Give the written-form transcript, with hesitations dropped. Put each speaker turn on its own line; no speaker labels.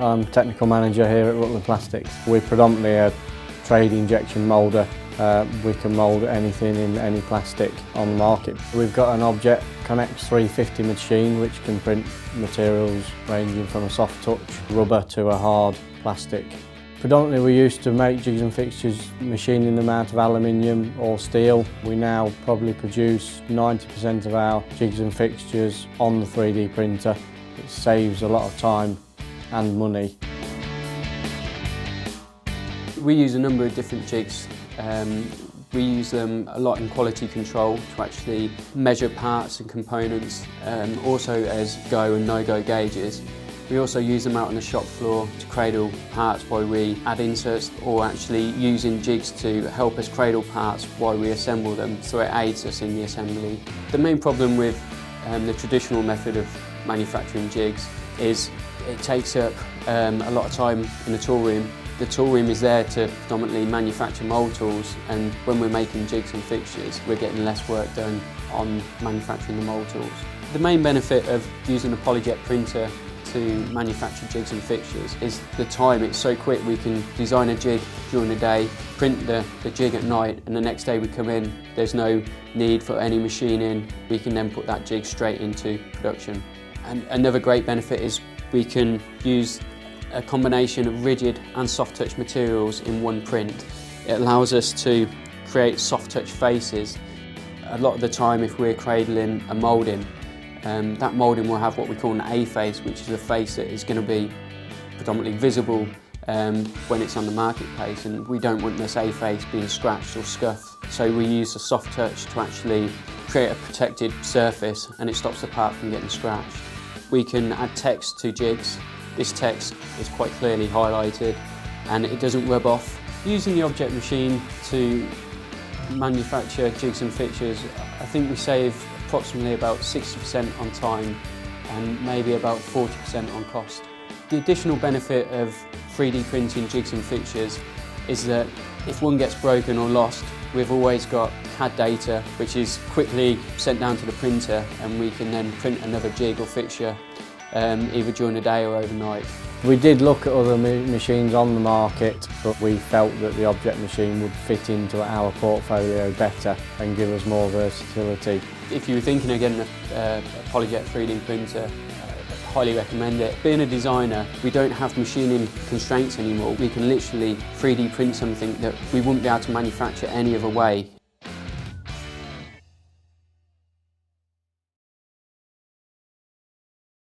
I'm Technical Manager here at Rutland Plastics. We're predominantly a trade injection moulder. We can mould anything in any plastic on the market. We've got an Object Connect 350 machine which can print materials ranging from a soft touch rubber to a hard plastic. Predominantly we used to make jigs and fixtures machining them out of aluminium or steel. We now probably produce 90% of our jigs and fixtures on the 3D printer. It saves a lot of time and money.
We use a number of different jigs. We use them a lot in quality control to actually measure parts and components, also as go and no-go gauges. We also use them out on the shop floor to cradle parts while we add inserts, or actually using jigs to help us cradle parts while we assemble them, so it aids us in the assembly. The main problem with the traditional method of manufacturing jigs is it takes up a lot of time in the tool room. The tool room is there to predominantly manufacture mould tools, and when we're making jigs and fixtures we're getting less work done on manufacturing the mould tools. The main benefit of using a PolyJet printer to manufacture jigs and fixtures is the time. It's so quick. We can design a jig during the day, print the jig at night, and the next day we come in, there's no need for any machining. We can then put that jig straight into production. And another great benefit is we can use a combination of rigid and soft touch materials in one print. It allows us to create soft touch faces. A lot of the time if we're cradling a moulding, that moulding will have what we call an A face, which is a face that is going to be predominantly visible when it's on the marketplace, and we don't want this A face being scratched or scuffed. So we use a soft touch to actually create a protected surface, and it stops the part from getting scratched. We can add text to jigs. This text is quite clearly highlighted and it doesn't rub off. Using the Object machine to manufacture jigs and fixtures, I think we save approximately about 60% on time and maybe about 40% on cost. The additional benefit of 3D printing jigs and fixtures is that if one gets broken or lost, we've always got CAD data which is quickly sent down to the printer, and we can then print another jig or fixture either during the day or overnight.
We did look at other machines on the market, but we felt that the Object machine would fit into our portfolio better and give us more versatility.
If you were thinking of getting a PolyJet 3D printer, I highly recommend it. Being a designer, we don't have machining constraints anymore. We can literally 3D print something that we wouldn't be able to manufacture any other way.